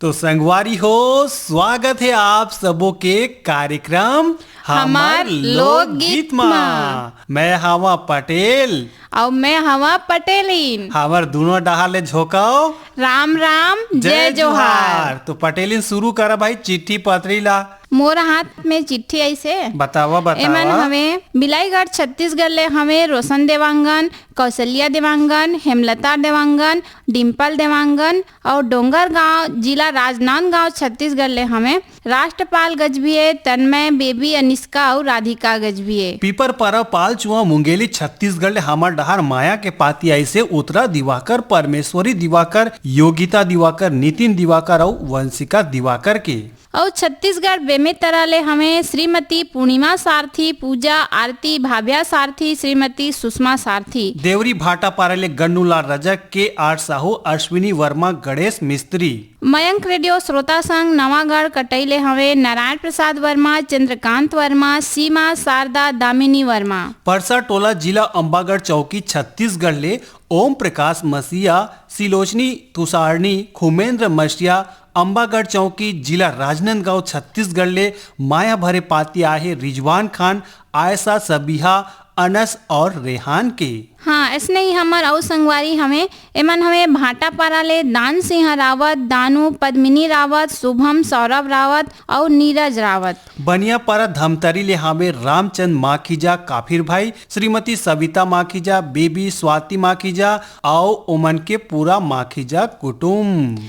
तो संगवारी हो, स्वागत है आप सबों के कार्यक्रम हमार लोकगीत में। मैं हवा पटेल और मैं हवा पटेलिन। हमार दोनों डहा ले झोंकाओ। राम राम जय जोहार। तो पटेलिन शुरू करा भाई, चिट्ठी पत्री ला। मोर हाथ में चिट्ठी ऐसे बतावा एमन हमें बिलाईगढ़ छत्तीसगढ़ ले हमें रोशन देवांगन, कौशल्या देवांगन, हेमलता देवांगन, डिम्पल देवांगन और डोंगर गांव जिला राजनांदगांव छत्तीसगढ़ ले हमें राष्ट्रपाल गजभिये, तन्मय, बेबी अनिष्का और राधिका गजभिये। पीपर पर पाल चुआ मुंगेली छत्तीसगढ़ ले हमार डहार माया के पाती ऐसे उत्तरा दिवाकर, परमेश्वरी दिवाकर, योगिता दिवाकर, नितिन दिवाकर और वंशिका दिवाकर के। और छत्तीसगढ़ बेमेतरा ले हमें श्रीमती पूर्णिमा सारथी, पूजा आरती, भाभ्या सारथी, श्रीमती सुषमा सारथी। देवरी भाटा पारा ले गन्नूलाल रजक, के आर साहू, अश्विनी वर्मा, गणेश मिस्त्री। मयंक रेडियो श्रोता संघ नवागढ़ कटैले हमें नारायण प्रसाद वर्मा, चंद्रकांत वर्मा, सीमा शारदा, दामिनी वर्मा। परसा टोला जिला अंबागढ़ चौकी छत्तीसगढ़ ले ओम प्रकाश मसीहा, सिलोचनी तुषारनी, खुमेंद्र मशिया। अंबागढ़ चौकी जिला राजनांदगांव छत्तीसगढ़ ले माया भरे पाती आहे रिजवान खान, आयशा, सबिहा, अनस और रेहान के। हाँ, ऐसने ही हमार और संगवारी हमें एमन हमें भाटा पारा ले दान सिंह रावत, दानू, पद्मिनी रावत, शुभम, सौरभ रावत और नीरज रावत। बनिया पारा धमतरी ले हमें रामचंद माखीजा, काफिर भाई, श्रीमती सविता माखीजा, बेबी स्वाति माखीजा और ओमन के पूरा माखीजा कुटुम्ब।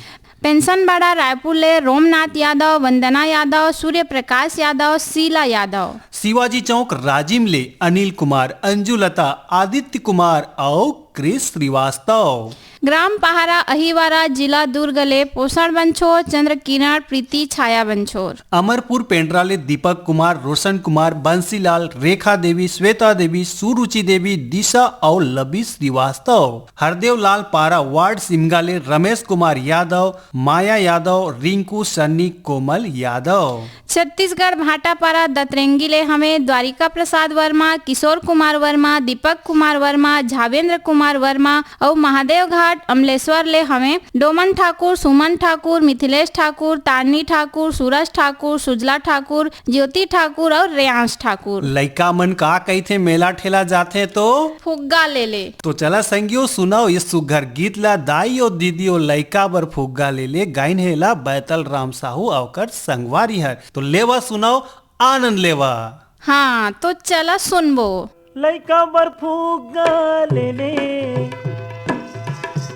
पेंशन बाड़ा रायपुर ले रोमनाथ यादव, वंदना यादव, सूर्य प्रकाश यादव, शीला यादव। शिवाजी चौक राजिम ले अनिल कुमार, अंजुलता, आदित्य कुमार और क्रिस श्रीवास्तव। ग्राम पहाड़ा अहिवारा जिला दुर्ग ले पोषण बंछोर, चंद्र किरण, प्रीति, छाया बंछोर। अमरपुर पेंड्रा ले दीपक कुमार, रोशन कुमार, बंसीलाल, रेखा देवी, श्वेता देवी, सुरुचि देवी, दिशा और लबी श्रीवास्तव। हरदेव लाल पारा वार्ड सिमगा ले रमेश कुमार यादव, माया यादव, रिंकू, सन्नी, कोमल यादव। छत्तीसगढ़ भाटापारा दतरेंगी ले हमें द्वारिका प्रसाद वर्मा, किशोर कुमार वर्मा, दीपक कुमार वर्मा, झावेंद्र कुमार वर्मा और महादेव घाट अमलेश्वर ले हमें डोमन ठाकुर, सुमन ठाकुर, मिथिलेश ठाकुर, तारनी ठाकुर, सूरज ठाकुर, सुजला ठाकुर, ज्योति ठाकुर और रेयांश ठाकुर। लइका मन का कही थे मेला ठेला जाते तो फुग्गा ले ले। तो चला संगियो सुनाओ इस सुघर गीत ला। दाई और दीदी और लइका बर फुग्गा ले ले गाइन हेला बैतल राम साहू अवकर संगवारी हर। तो लेवा सुनाओ, आनंद लेवा। हाँ तो चला सुनबो। लइका बर फुग्गा ले ले,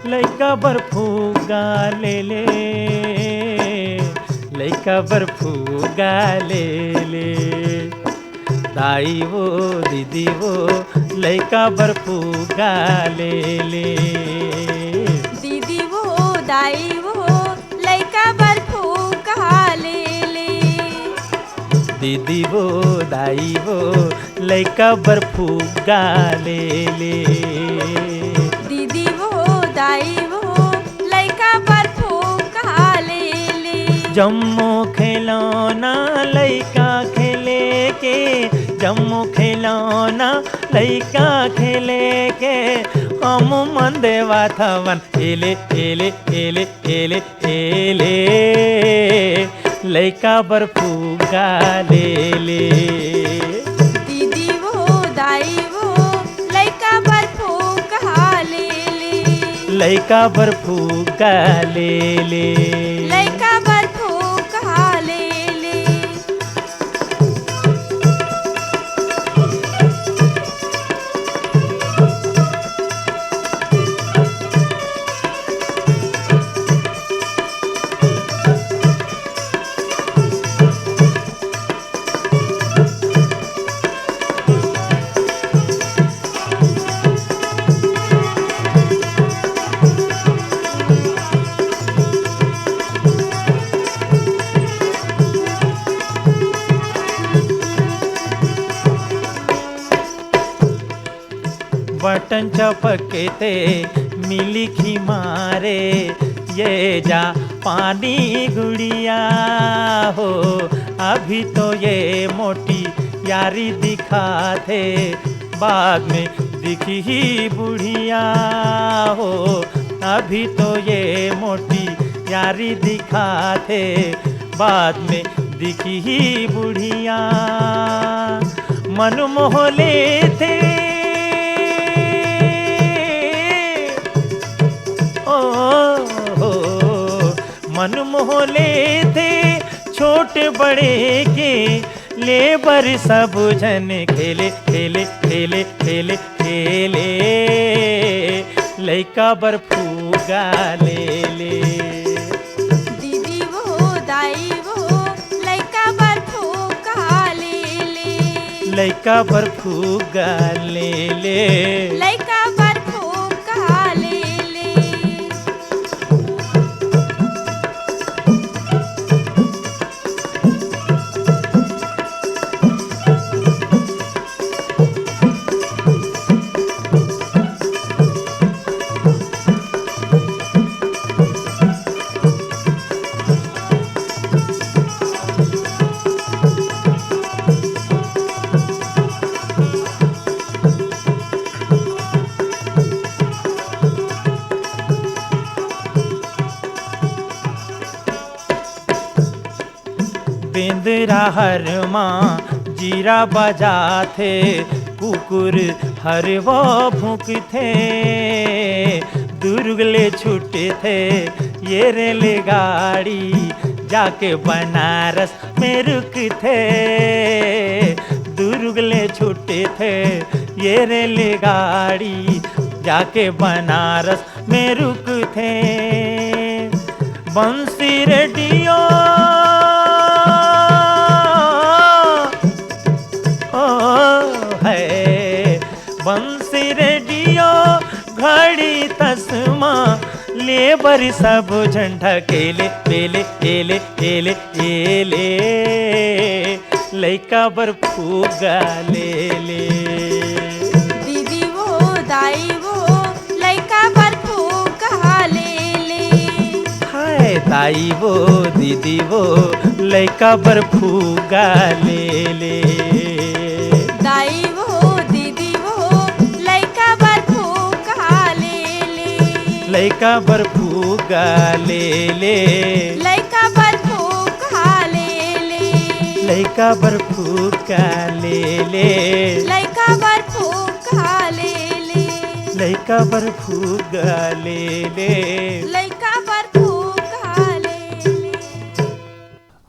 लइका बर फुग्गा ले ले, लइका बर फुग्गा ले ले। दाई वो दीदी वो लइका बर फुग्गा ले ले। दीदी वो दाई वो लइका बर फुग्गा ले ले। दीदी वो दाई वो लइका बर फुग्गा ले ले। दीदी वो दाई वो लइका बर फुग्गा ले ले। जम्मो खिलौना लइका खेले के, जम्मो खिलौना लइका खेले के। हम मन देवा थवन एले एले एले एले एले। लइका बर फुग्गा ले ले। दीदी वो दाई वो लइका बर फुग्गा ले ले। लइका बर फुग्गा ले ले। लइका बर फुग्गा ले ले। बटन चपके ते मिली खी मारे, ये जा पानी गुड़िया हो। अभी तो ये मोटी यारी दिखा थे, बाद में दिखी ही बुढ़िया हो। अभी तो ये मोटी यारी दिखाते, बाद में दिखी ही बुढ़िया मन मोह लेते। मन मोह लेते छोटे बड़े के लेबर सब जन खेले खेले खेले खेले खेले, लइका बर्फूगा ले ले। दीदी वो दाई वो लइका बर्फू का ले ले। लइका बर्फूगा ले ले। लइका बर्फू का ले ले। बेंदरा हर माँ जीरा बजाते, कुकुर हर वो भूकते, दुर्गले छूटे थे ये रेलगाड़ी जाके बनारस में रुकते। दुर्गले छूटे थे ये रेलगाड़ी जाके बनारस में रुकते। बंसी रेडियो बंसी रेडियो घड़ी तस्मा लेबर सब झंडा केले पेले एले एले एले, लइका बर्फूगा ले ले। दीदी वो दाई वो लइका बर्फू का ले ले। हाय दाई वो दीदी वो लइका बर्फूगा ले ले। दाई वो दीदी वो लइका बर्फू का ले ले। लइका बर्फूगा ले ले। लइका बर्फू का ले ले। लइका बर्फूगा ले ले। लइका बर्फू का ले ले। लइका बर्फूगा ले ले। लइका बर्फू का ले ले।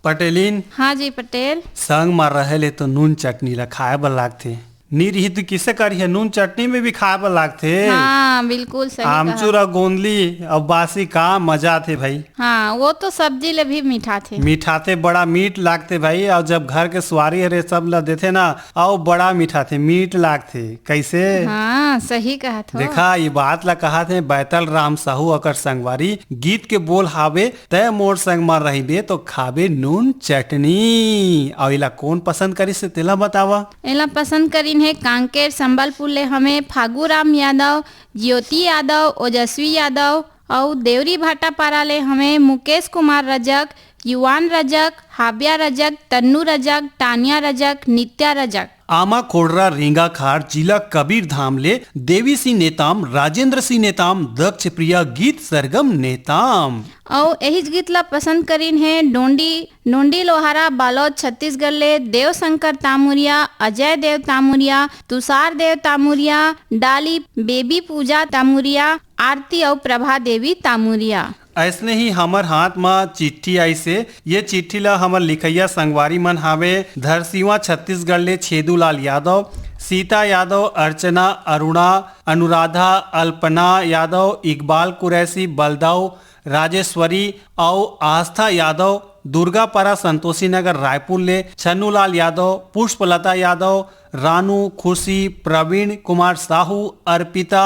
पटेलिन हाँ जी पटेल। संग मार रहे ले तो नून चटनी ला खाए बर लागथे। निरहित किसे करिए, नून चटनी में भी खाए बर लागथे। हाँ बिल्कुल सही कहा। आमचूर और गोंदली और बासी का मजा थे भाई। हाँ वो तो सब्जी ले भी मीठा थे। मीठा थे, बड़ा मीठ लागते भाई। और जब घर के स्वारी हरे सब ला देते ना, और बड़ा मीठा थे, मीठ लागते। कैसे? हाँ सही कहा था। देखा ये बात ला कहा थे बैतल राम साहू अकर संगवारी गीत के बोल हावे तय मोर संग मार रही बे तो खाबे नून चटनी। और इला कौन पसंद करी से तेला बतावा। एला पसंद करीन है कांकेर संबलपुर ले हमें फागूराम यादव, ज्योति यादव, ओजस्वी यादव और देवरी भाटापारा ले हमें मुकेश कुमार रजक, युवान रजक, हाबिया रजक, तन्नू रजक, टानिया रजक, नित्या रजक। आमा खोड़रा रेंगा खार जिला कबीर धाम ले देवी सिंह नेताम, राजेंद्र सिंह नेताम, दक्ष प्रिया गीत सरगम नेताम। और यही गीत ला पसंद करीन है डोंडी लोहारा बालोद छत्तीसगढ़ ले देव शंकर तामुरिया, अजय देव तामुरिया, तुषार देव तामुरिया, डाली बेबी पूजा तामुरिया, आरती और प्रभा देवी तामुरिया। ऐसने ही हमर हाथ में चिट्ठी आई से ये चिट्ठी ला हमर लिखैया संगवारी मन हावे धरसीवा छत्तीसगढ़ ले छेदूलाल यादव, सीता यादव, अर्चना, अरुणा, अनुराधा, अल्पना यादव, इकबाल कुरैसी, बलदाऊ, राजेश्वरी और आस्था यादव, दुर्गापारा संतोषी नगर रायपुर ले छन्नूलाल यादव, पुष्पलता यादव, रानू, खुशी, प्रवीण कुमार साहू, अर्पिता,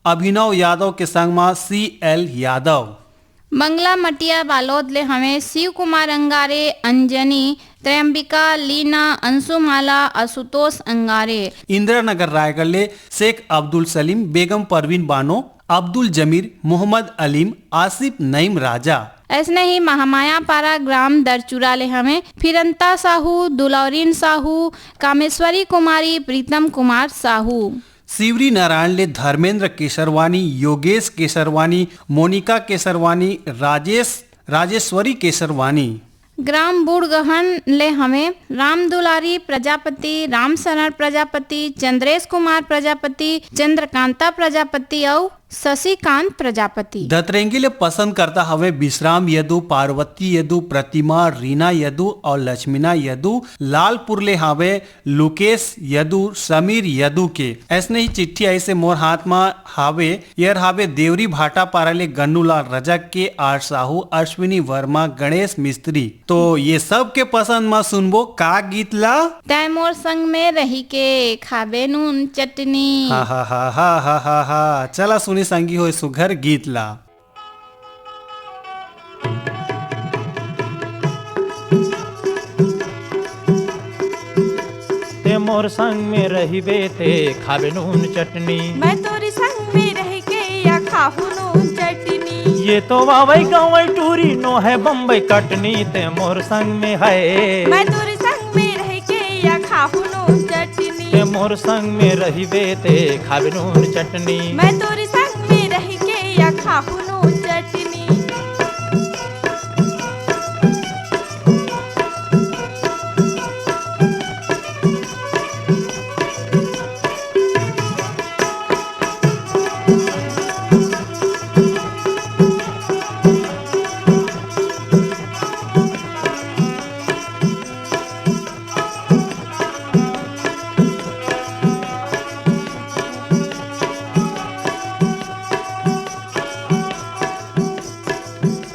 अभिनव यादव के संग में CL यादव। मंगला मटिया बालोद ले हमें शिव कुमार अंगारे, अंजनी, त्रयंबिका, लीना, अंशुमाला, आशुतोष अंगारे। इंदिरा नगर रायगढ़ ले शेख अब्दुल सलीम, बेगम परवीन बानो, अब्दुल जमीर, मोहम्मद अलीम, आसिफ नईम राजा। ऐसने ही महामाया पारा ग्राम दरचूरा ले हमें फिरंता साहू, दुलौरीन साहू, कामेश्वरी कुमारी, प्रीतम कुमार साहू। शिवरी नारायण ले धर्मेंद्र केसरवानी, योगेश केसरवानी, मोनिका केसरवानी, राजेश राजेश्वरी केसरवानी। ग्राम बूढ़गहन ले हमें राम दुलारी प्रजापति, राम शरण प्रजापति, चंद्रेश कुमार प्रजापति, चंद्रकांता प्रजापति और शशिकांत प्रजापति। दतरेंगी ले पसंद करता हवे विश्राम यदु, पार्वती यदु, प्रतिमा, रीना यदु और लक्ष्मीना यदु। लालपुर ले हवे लुकेश यदु, समीर यदु के। ऐसने ही चिट्ठी ऐसे मोर हाथ में हावे यर हावे देवरी भाटा पारा ले गन्नूलाल रजक के, आर साहू, अश्विनी वर्मा, गणेश मिस्त्री। तो ये सब के पसंद में सुनबो का गीत ला? तैमोर संग में रही के खाबे नून चटनी। हा हा हा हा हा हा हा चला सुनी संगी हो सुघर गीत ला। ते मोर संग में रहिबे ते खाबे नून चटनी। मैं तोरी संग में रह के या खाहू नून चटनी। ये तो वावई गावई टूरी नो है बम्बई कटनी। ते मोर संग में है मैं तोरी संग में रह के या खाहू नून चटनी। ते मोर संग में रहिबे ते खाबे नून चटनी। मैं तोरी संग में रह के या खाहू नून चटनी।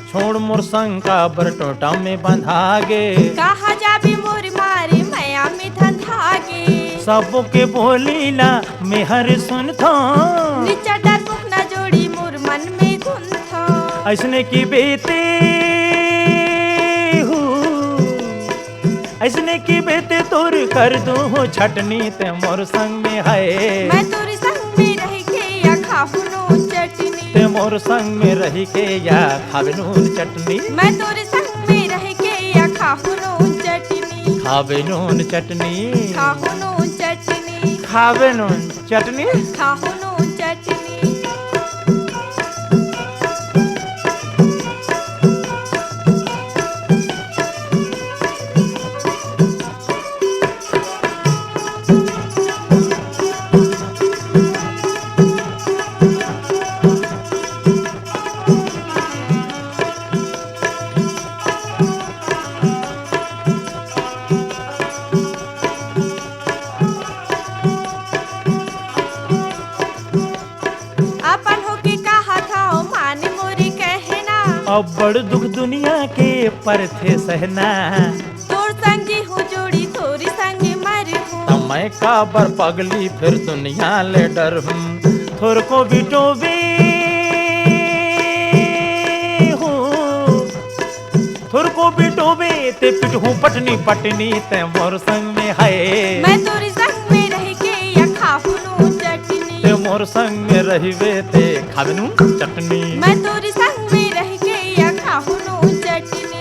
छोड़ मोर संग का बरटोटा में बंधागे। कहा जाबी मोर मारे माया में धंधागे। सबो के बोलीला मेहर सुनथो। नीचा डर पुखना जोड़ी मोर मन में गुंथो। ऐसने की बेते ऐसने की बेते तोर कर दू हो छटनी। ते मोर संग में है मैं तोरी संग में रह के या खाहू नून चटनी। ते मोर संग में रही के या खावे नून चटनी। मैं तोरे संग में रह के या खाहू नून चटनी। खावे नून चटनी। खाहू नून चटनी। खावे नून चटनी। खाहू नून चटनी। अब बड़ दुख दुनिया के पर थे सहना। तोर संगी हो जोड़ी तोरी संगी मर हूँ। मैं का बर पगली फिर दुनिया ले डर हूँ। थोर को बिटोबे हूँ। थोर को बिटोबे ते पिटहूँ पटनी पटनी। ते मोर संग में है मैं तोरी संग में रह के या खाहू नून चटनी। ते मोर संग में रहिबे ते खावे नून चटनी। मैं तोरी संग में रह के या खाहू नून चटनी।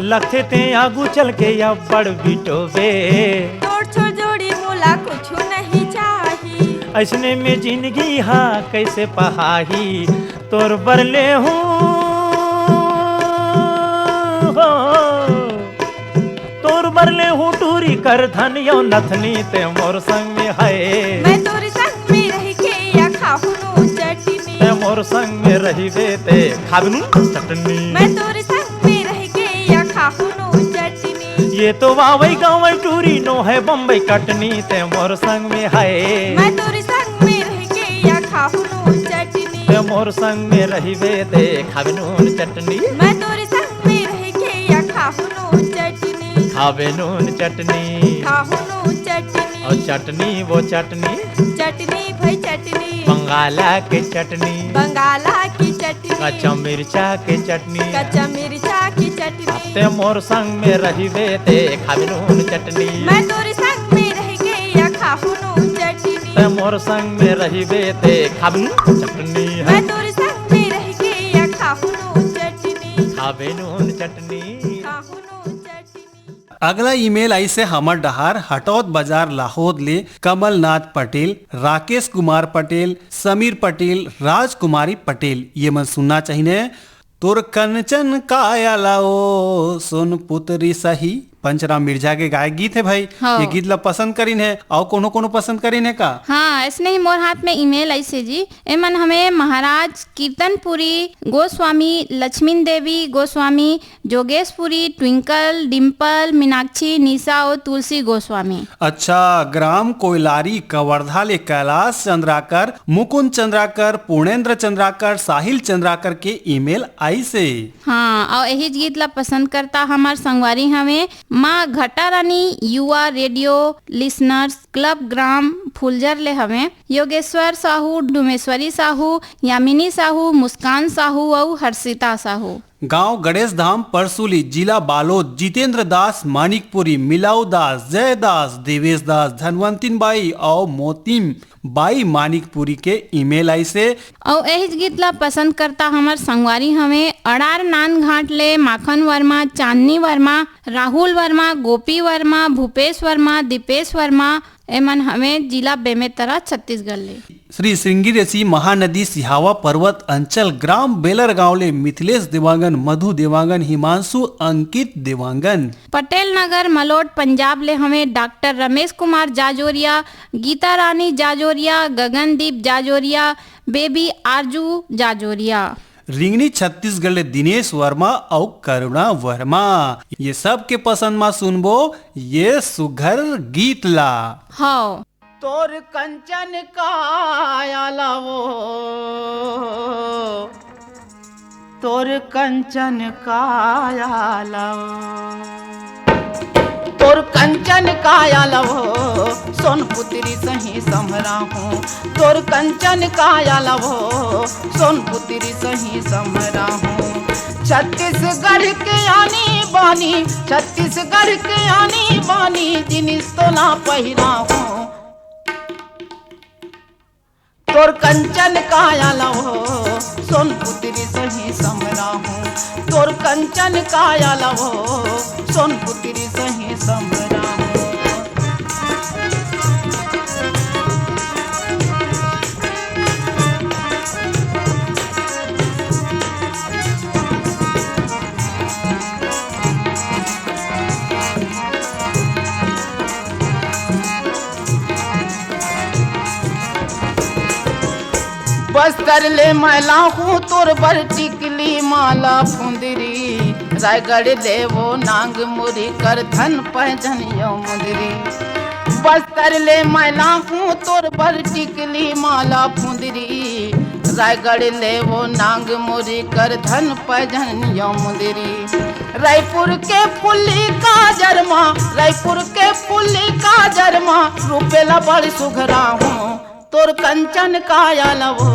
लखे ते आगू चल के या बड़ बिटोबे। तोड़ छोड़ जोड़ी मोला कुछ नहीं चाही। ऐसने में जिंदगी हा कैसे पहाही। तोर बरले हूँ तोर बरले हूँ टूरी कर धन यो नथनी। ते मोर संग में है मैं तोरी संग में रह के या खाहू नून चटनी। ते मोर संग में रहिबे ते खावे नून चटनी। मैं तोरी संग में रह के या खाहू नून चटनी। ये तो वावई गावई टूरी नो है बम्बई कटनी। ते मोर संग में है मैं तोरी संग में रह के या खाहू नून चटनी। ते मोर संग में रहिबे ते खावे नून चटनी। मैं तोरी संग में रह के या खाहू नून चटनी। खावे नून चटनी। खाहू नून चटनी। और चटनी वो चटनी चटनी भाई चटनी। बंगाला के चटनी, बंगाला की चटनी, कच्चा मिर्चा के चटनी, कच्चा मिर्चा की चटनी। ते मोर संग में रहिबे ते खाबे नून चटनी, मैं तोरे संग में रह के या खाहू नून चटनी। ते मोर संग में रहिबे ते खाबे नून चटनी, मैं तोरे संग में रह के या खाहू नून चटनी, खाबे नून चटनी। खाहू नून चटनी। अगला ईमेल आई से हमर डहार हटौत बाजार लाहौद ले कमलनाथ पटेल, राकेश कुमार पटेल, समीर पटेल, राजकुमारी पटेल। ये मन सुनना चाहिए। तोर कंचन काया लाओ सोन पुत्री सही, पंचराम मिर्जा के गाय गीत है भाई। हाँ। ये गीत ला पसंद करीन है और कोनो कोनो पसंद करीन है का? हाँ, ऐसने ही मोर हाथ में ईमेल ऐसे जी। एमन हमें महाराज कीर्तनपुरी गोस्वामी, लक्ष्मीन देवी गोस्वामी, जोगेशपुरी, ट्विंकल, डिम्पल, मीनाक्षी, निशा और तुलसी गोस्वामी। अच्छा, ग्राम कोयलारी कवर्धा ले कैलाश चंद्राकर, मुकुंद चंद्राकर, पूर्णेंद्र चंद्राकर, साहिल चंद्राकर के ईमेल आई से। हाँ, और यही गीत ला पसंद करता हमार संगवारी हमें माँ घटा रानी युवा रेडियो लिसनर्स क्लब ग्राम फुलझर ले हमें योगेश्वर साहू, डुमेश्वरी साहू, यामिनी साहू, मुस्कान साहू और हर्षिता साहू। गांव गणेश धाम परसुली, जिला बालोद, जितेंद्र दास मानिकपुरी, मिलाऊ दास, जय दास, देवेश दास, धनवंतिन बाई और मोतिम बाई मानिकपुरी के ईमेल आई से। और यही गीत ला पसंद करता हमार संगवारी हमें अड़ार नान घाट ले माखन वर्मा, चांदनी वर्मा, राहुल वर्मा, गोपी वर्मा, भूपेश वर्मा, दीपेश वर्मा। एमन हमें जिला बेमेतरा छत्तीसगढ़ ले। श्री श्रृंगी ऋषि महानदी सिहावा पर्वत अंचल ग्राम बेलर गांव ले मिथिलेश देवांगन, मधु देवांगन, हिमांशु अंकित देवांगन। पटेल नगर मलोट पंजाब ले हमें डॉक्टर रमेश कुमार जाजोरिया, गीता रानी जाजोरिया, गगनदीप जाजोरिया, बेबी आरजू जाजोरिया। रिंगनी छत्तीसगढ़ ले दिनेश वर्मा और करुणा वर्मा। ये सब के पसंद में सुनबो ये सुघर गीत ला। हाँ, तोर कंचन काया लावो, तोर कंचन काया लावो, तोर कंचन काया लावो, सोन पुत्री सही समरा हूँ। तोर कंचन काया लावो, सोन पुत्री सही समरा हूँ। छत्तीसगढ़ के आनी बानी, छत्तीसगढ़ के आनी बानी, जिनिस तो ना पहिरा हूँ। तोर कंचन काया लावो, सोन पुत्री सही समरा हूँ। तोर कंचन काया लावो, सोन पुत्री सही समरा हूँ। बस्तर ले मैला हूँ तोर बर टिकली माला फुंदरी, रायगढ़ ले वो नांग मुरी कर धन पहचन यो मुंदरी। बस्तर ले मैला हूँ तोर बर टिकली माला फुंदरी, रायगढ़ ले वो नांग मुरी कर धन पहचन यो मुंदरी। रायपुर के पुली का जरमा, रायपुर के पुली का जरमा, रुपेला बड़ी सुघरा हूँ। तोर कंचन काया लवो,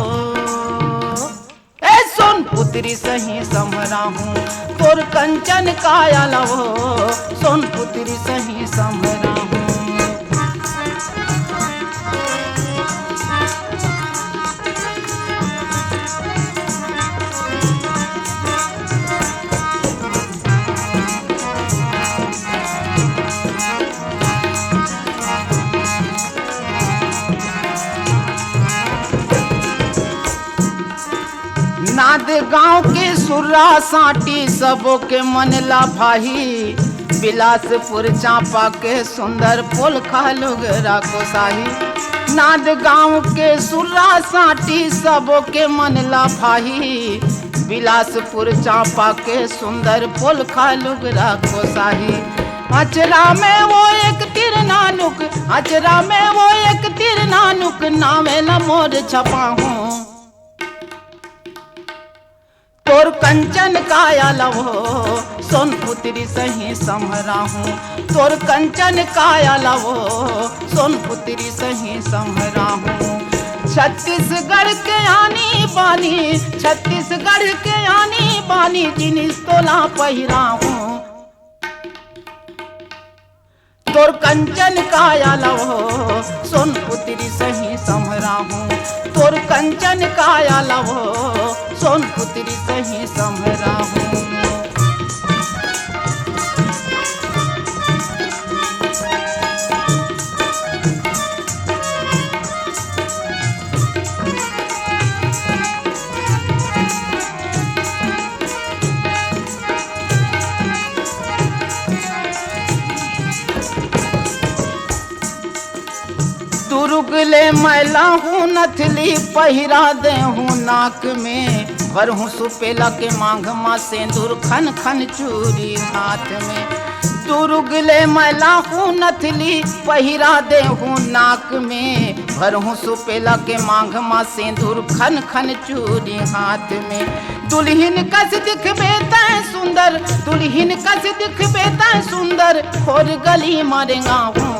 ए सोन पुत्री सही समरा हूँ। तोर कंचन काया लवो, सोन पुत्री सही समरा हूँ। नाद गांव के सुर्रा साटी सबों के मन ला भाई, बिलासपुर चांपा के सुंदर पोल खालुगरा को साही। नाद गांव के सुर्रा साटी सबों के मन ला भाई, बिलासपुर चांपा के सुंदर पोल खालुगरा को साही। अचरा में वो एक तिर नानुक, अचरा में वो एक तिर नानुक, नामे न मोर छपा हूँ। तोर कंचन काया लवो, सोन पुत्री सही समरा हूँ। तोर कंचन काया लवो, सोन पुत्री सही समरा हूँ। छत्तीसगढ़ के आनी बानी, छत्तीसगढ़ के आनी बानी, जिनिस तोला पहिरा हूँ। तोर कंचन काया लवो सोनपुत्री सही समरा हूँ। तोर कंचन काया लवो सोनपुत्री सही समरा हूँ। दुर्गले मैला हूँ नथली पहिरा दे हूँ नाक में, भर हूँ सुपेला के मांग माँ सिंदूर खन खन चूरी हाथ में। दुर्गले मैला हूँ नथली पहिरा दे हूँ नाक में, भर हूँ सुपेला के मांग माँ सिंदूर खन खन चूरी हाथ में। दुल्हन कस दिखबे तै सुंदर, दुल्हन कस दिखबे तै सुंदर, खोर गली मारेगा हूँ।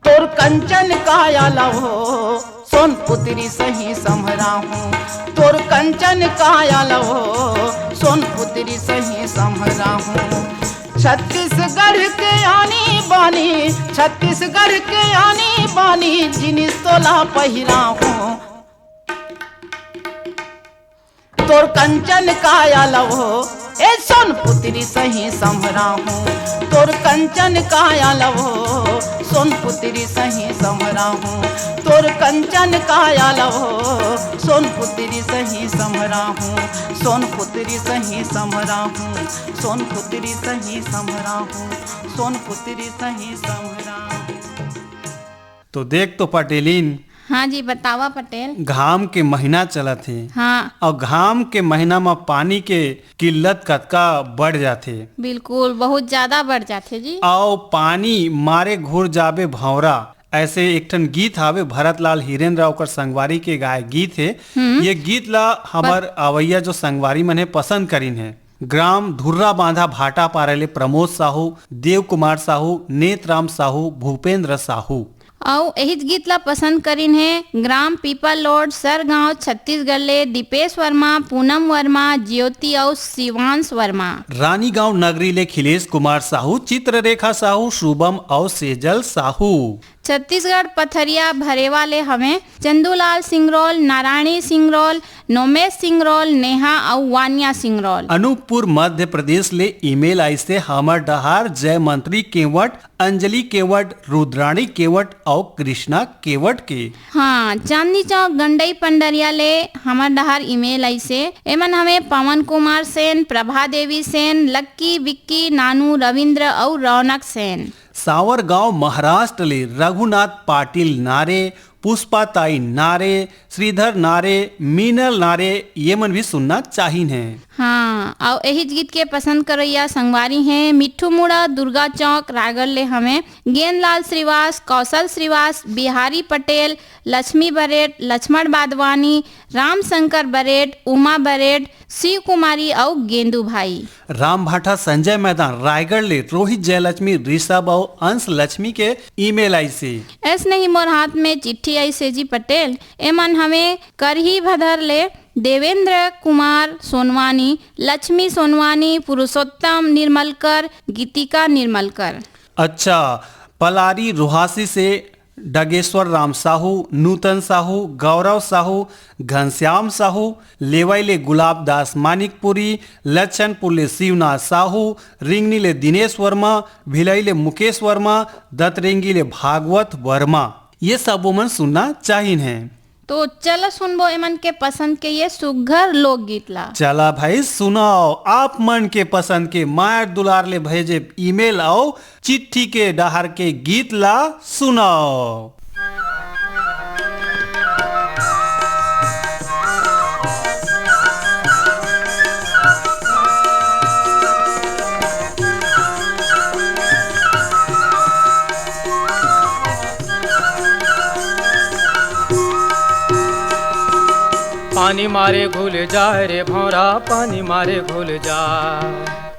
तोर कंचन काया लवो सोनपुत्री सही समरा हूँ। तोर कंचन काया लवो सोनपुत्री सही समरा हूँ। छत्तीसगढ़ के आनी बानी, छत्तीसगढ़ के आनी बानी, जिनिस तोला पहिरा हूँ। तोर कंचन काया लवो ए सोनपुत्री सही समरा हूँ। तोर कंचन काया लवो सोनपुत्री सही समरा हूँ। तोर कंचन काया लवो सोनपुत्री सही समरा हूँ। सोनपुत्री सही समरा हूँ। सोनपुत्री सही समरा हूँ। सोनपुत्री सही समरा हूँ। तो देख तो पटेलिन, हाँ जी बतावा पटेल। घाम के महीना चलत है। हाँ और घाम के महीना में पानी के किल्लत कतका बढ़ जाथे। बिल्कुल बहुत ज्यादा बढ़ जाते जी। और पानी मारे घुर जाबे भंवरा, ऐसे एक ठन गीत हावे भरतलाल हिरेंद्र ओकर संगवारी के गाय गीत है। ये गीत ला हमार आवैया जो संगवारी मन है पसंद करीन है। ग्राम धुर्रा बांधा भाटा पारले प्रमोद साहू, देव कुमार साहू, नेतराम साहू, भूपेंद्र साहू। और यही गीत ला पसंद करीन है ग्राम पीपल लोड सरगांव छत्तीसगढ़ ले दीपेश वर्मा, पूनम वर्मा, ज्योति और शिवांश वर्मा। रानी गांव नगरी ले खिलेश कुमार साहू, चित्ररेखा साहू, शुभम और सेजल साहू। छत्तीसगढ़ पथरिया भरेवा ले हमें चंदूलाल सिंगरौल, नारायणी सिंगरौल, नोमेश सिंगरौल, नेहा और वानिया सिंगरौल। अनूपपुर मध्य प्रदेश ले ईमेल आई से हमर डहार जय मंत्री केवट, अंजलि केवट, रुद्राणी केवट और कृष्णा केवट के। हाँ चांदनी चौक गंडई पंडरिया ले हमार डहार ईमेल आई से एमन हमें पवन कुमार सेन, प्रभा देवी सेन, लक्की, विक्की, नानू, रविंद्र और रौनक सेन। सावर गांव महाराष्ट्र ले रघुनाथ पाटिल नारे, पुष्पाताई नारे, श्रीधर नारे, मीनल नारे, ये मन भी सुनना चाहिए है। हाँ और यही गीत के पसंद करैया संगवारी हैं मिट्ठू मुड़ा, दुर्गा चौक रायगढ़ ले हमें गेंदलाल श्रीवास, कौशल श्रीवास, बिहारी पटेल, लक्ष्मी बरेट, लक्ष्मण बादवानी, राम शंकर बरेट, उमा बरेट, शिव कुमारी और गेंदू भाई। राम भाटा संजय मैदान रायगढ़ ले रोहित जयलक्ष्मी, ऋषभ और अंश लक्ष्मी के ईमेल आई से। ऐसने ही मोर हाथ में चिट्ठी आई से जी पटेल, एमन हमें करही भदर ले देवेंद्र कुमार सोनवानी, लक्ष्मी सोनवानी, पुरुषोत्तम निर्मलकर, गीतिका निर्मलकर। अच्छा, पलारी रुहासी से डगेश्वर राम साहू, नूतन साहू, गौरव साहू, घनश्याम साहू, लेवाइले गुलाब दास मानिकपुरी, लच्छनपुर ले शिवनाथ साहू, रिंगनी ले दिनेश वर्मा, भिलई ले मुकेश वर्मा, दतरेंगी ले भागवत वर्मा। ये सब मन सुनना चाहिए है। तो चलो सुनबो एमन के पसंद के ये सुघर लोकगीत ला। चला भाई सुनाओ आप मन के पसंद के मायर दुलार ले भेजे ईमेल आओ चिट्ठी के डहार के गीत ला सुनाओ। पानी मारे घुल जाए रे भौरा, पानी मारे घुल जा,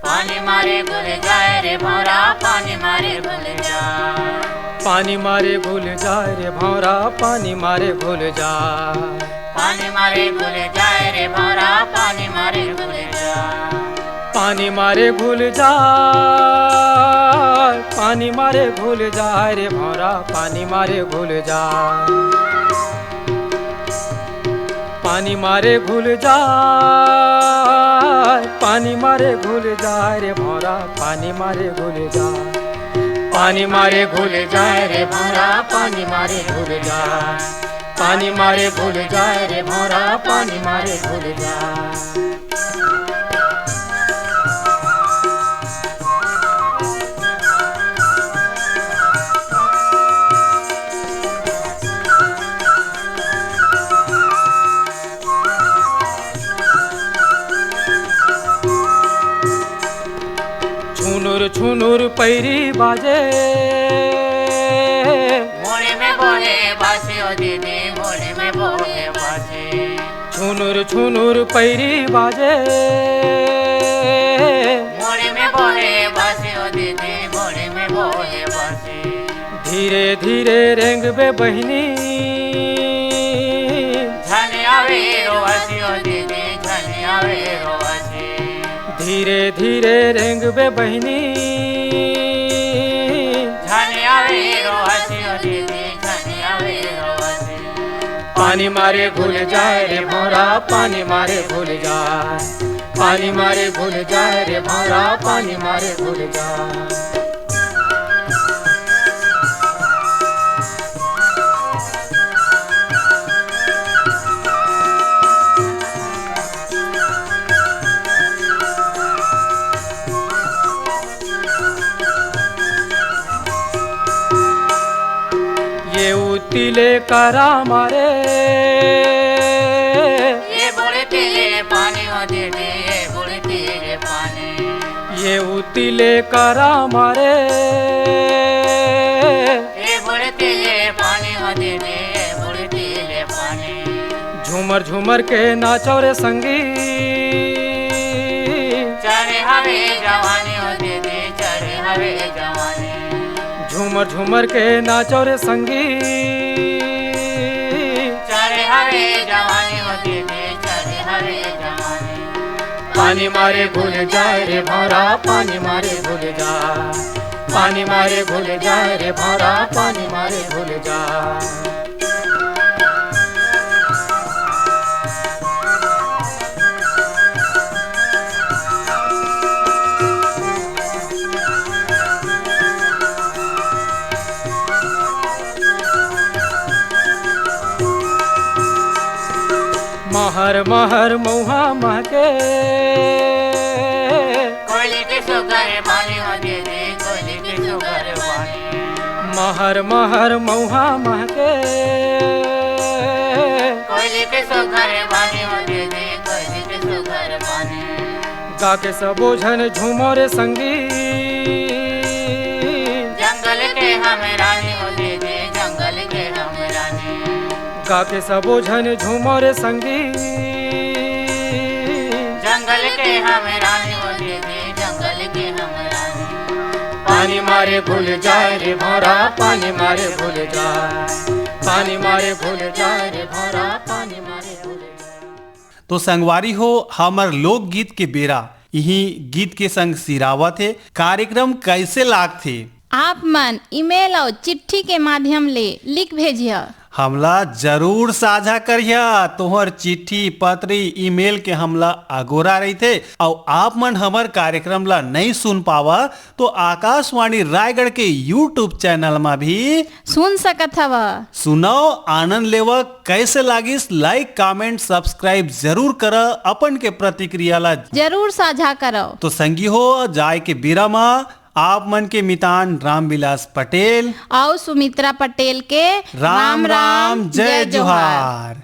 पानी मारे घुल जाए रे भौरा, पानी मारे घुल जा। पानी मारे घुल जाए रे भौरा पानी मारे घुल जाए पानी मारे घुल जाए रे भौरा पानी मारे घुल जाए पानी मारे घुल जाए पानी मारे घुल जाए रे भौरा पानी मारे घुल जाए पानी मारे घुल जाए पानी मारे घुल जाए रे भौरा पानी मारे घुल जाए पानी मारे घुल जाए रे भौरा पानी मारे घुल जाए पानी मारे घुल जाए रे भौरा पानी मारे घुल जाए छुनुर छुनुर पैरी बाजे मोड़े में बोले बासे ओ दीदी मोड़े में बोले बासे छुनुर छुनुर पैरी बाजे मोड़े में बोले बासे ओ दीदी मोड़े में बोले बासे धीरे धीरे रेंग बे बहनी झने आवे रोवासी ओ दीदी झने आवे रोवासी धीरे धीरे रेंग बे बहनी झने आवे रोवासी ओ दीदी झने आवे रोवासी पानी मारे घुल जाए रे भौरा पानी मारे घुल जाए पानी मारे घुल जाए रे भौरा पानी मारे घुल जाए ये उतिले करा मारे ये बुढ़ती पानी ओ दीदी ये बुढ़ती पानी ये उतिले करा मारे ये बुढ़ती पानी ओ दीदी ये बुढ़ती पानी झूमर झूमर के नाचो रे संगी चढ़े हवे जवानी ओ दीदी चढ़े हवे जवानी झूमर झूमर के नाचो रे संगी चढ़े हवे जवानी ओ दीदी चढ़े हवे जवानी पानी मारे घुल जाए रे भौरा पानी मारे घुल जाए पानी मारे घुल जाए रे भौरा पानी मारे घुल जाए महर महर मऊहा महके कोयले के सुगर पानी ओ दीदी कोयले के सुगर पानी महर महर मऊहा महके कोयले के सुगर पानी ओ दीदी कोयले के सुगर पानी गा के सबो झन झूमो रे संगी जंगल के हम रानी ओ दीदी जंगल के हम रानी गा के सबो झन झूमो रे संगी जंगल के हम रानी ओ दीदी जंगल के हम रानी पानी मारे घुल जाए रे भौरा पानी मारे घुल जाए पानी मारे घुल जाए रे भौरा पानी मारे घुल जाए। तो संगवारी हो हमर लोकगीत के बेरा यही गीत के संग सिरावत है। कार्यक्रम कैसे लाग थे आप मन ईमेल और चिट्ठी के माध्यम ले लिख भेजिए हमला जरूर साझा करिया तोहर चिट्ठी पत्री ईमेल के हमला अगोरा रही थे और आप मन हमर कार्यक्रम ला नहीं सुन पावा तो आकाशवाणी रायगढ़ के यूट्यूब चैनल में भी सुन सकत हव सुनो आनंद लेवा कैसे लागिस लाइक कमेंट सब्सक्राइब जरूर कर अपन के प्रतिक्रिया ला जरूर साझा करो तो संगी हो जाए के बीरा में आप मन के मितान रामविलास पटेल और सुमित्रा पटेल के राम राम जय जोहार।